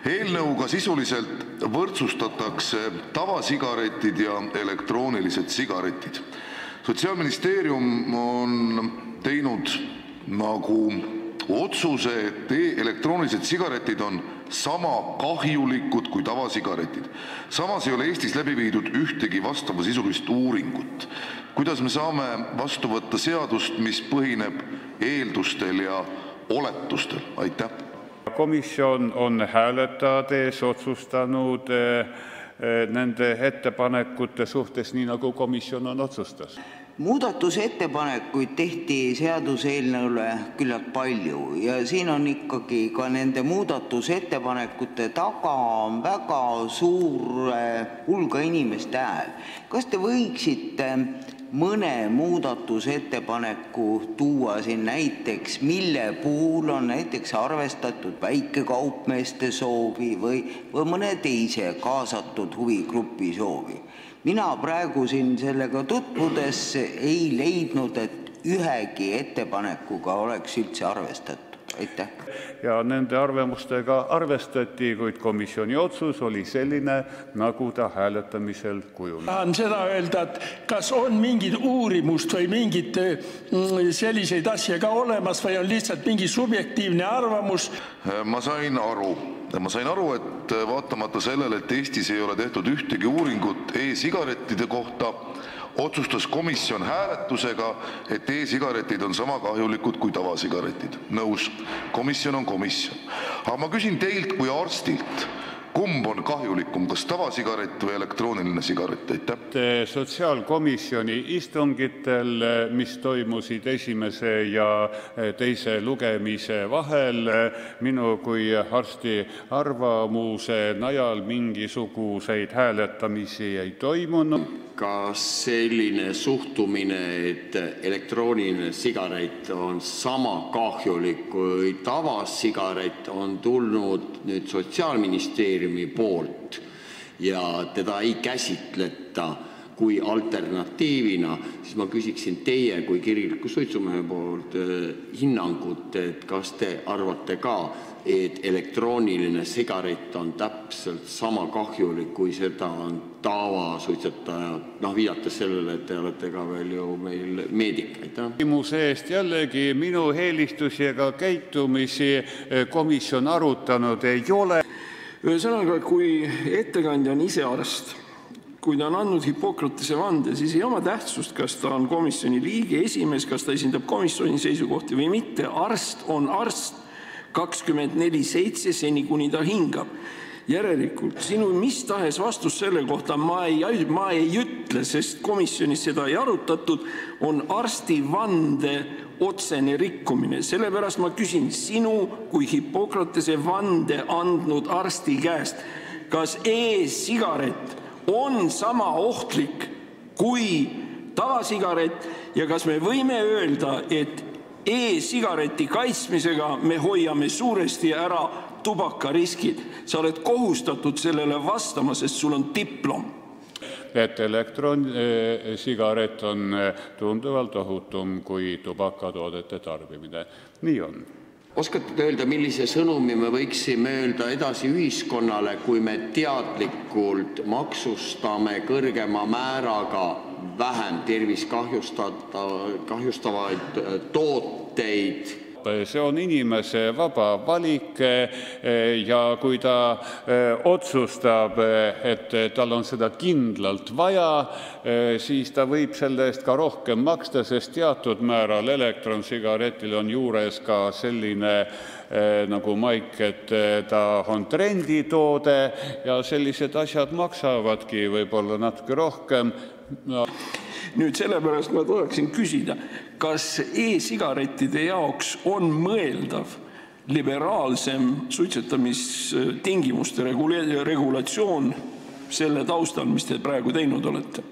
Eelnõuga sisuliselt võrdsustatakse tavasigaretid ja elektroonilised sigaretid. Sotsiaalministeerium on teinud nagu otsuse, et elektroonilised sigaretid on sama kahjulikud kui tavasigaretid. Samas ei ole Eestis läbi viidud ühtegi vastavasisulist uuringut. Kuidas me saame vastu võtta seadust, mis põhineb eeldustel ja oletustel? Aitäh! Komisjon on hääletades otsustanud nende ettepanekute suhtes, nii nagu komisjon on otsustas. Muudatusettepanekuid tehti seaduseelnõule küllalt palju ja siin on ikkagi ka nende muudatusettepanekute taga väga suur hulga inimeste hääl. Kas te võiksite mõne muudatusettepaneku tuua siin näiteks, mille puhul on näiteks arvestatud väikekaupmeeste soovi või mõne teise kaasatud huvigrupi soovi? Mina praegu siin sellega tutvudes ei leidnud, et ühegi ettepanekuga oleks üldse arvestatud. Aitäh. Ja nende arvamustega arvestati, kuid komisjoni otsus oli selline, nagu ta hääletamisel kujunes. Tahan seda öelda, et kas on mingid uurimust või mingid selliseid asja ka olemas või on lihtsalt mingi subjektiivne arvamus? Ma sain aru, et vaatamata sellele, et Eestis ei ole tehtud ühtegi uuringut e-sigarettide kohta, otsustas komisjon hääletusega, et e-sigaretid on sama kahjulikud kui tavasigaretid. Nõus, komisjon on komisjon. Aga ma küsin teilt kui arstilt, kumb on kahjulikum, kas tavasigaret või elektrooniline sigaret? Sotsiaalkomisjoni istungitel, mis toimusid esimese ja teise lugemise vahel, minu kui arsti arvamuse najal mingisuguseid hääletamisi ei toimunud. Kas selline suhtumine, et elektrooniline sigaret on sama kahjulik kui tavasigaret, on tulnud nüüd Sotsiaalministeeriumi poolt ja teda ei käsitleta kui alternatiivina, siis ma küsiksin teie kui kirgliku suitsumehe poolt hinnangut, et kas te arvate ka, et elektrooniline sigaret on täpselt sama kahjulik, kui seda on tavasuitsetaja, viidates sellele, et te olete ka veel ju meil meedik. Küsimuse eest jällegi minu eelistusi ega käitumisi komisjon arutanud ei ole. Ühesõnaga, kui ettekandja on ise arst, kui ta on andnud Hippokratese vande, siis ei oma tähtsust, kas ta on komisjoni liige, esimees, kas ta esindab komisjoni seisukohti või mitte. Arst on arst 24/7 seni, kuni ta hingab. Järelikult sinu mis tahes vastus selle kohta ma ei ütle, sest komisjonis seda ei arutatud, on arsti vande otsene rikkumine. Sellepärast ma küsin sinu kui Hippokratese vande andnud arsti käest, kas e-sigaret on sama ohtlik kui tavasigaret ja kas me võime öelda, et e-sigareti kaitsmisega me hoiame suuresti ära tubakariskid. Sa oled kohustatud sellele vastama, sest sul on diplom. Et elektronsigaret on tunduvalt ohutum kui tubakatoodete tarbimine. Nii on. Oskate öelda, millise sõnumi me võiksime öelda edasi ühiskonnale, kui me teadlikult maksustame kõrgema määraga vähem tervist kahjustavaid tooteid? See on inimese vaba valik ja kui ta otsustab, et tal on seda kindlalt vaja, siis ta võib selle eest ka rohkem maksta, sest teatud määral elektronsigaretil on juures ka selline nagu maik, et ta on trenditoode ja sellised asjad maksavadki võib-olla natuke rohkem. Nüüd sellepärast ma tahaksin küsida, kas e-sigarettide jaoks on mõeldav liberaalsem suitsetamistingimuste regulatsioon selle taustal, mis te praegu teinud olete?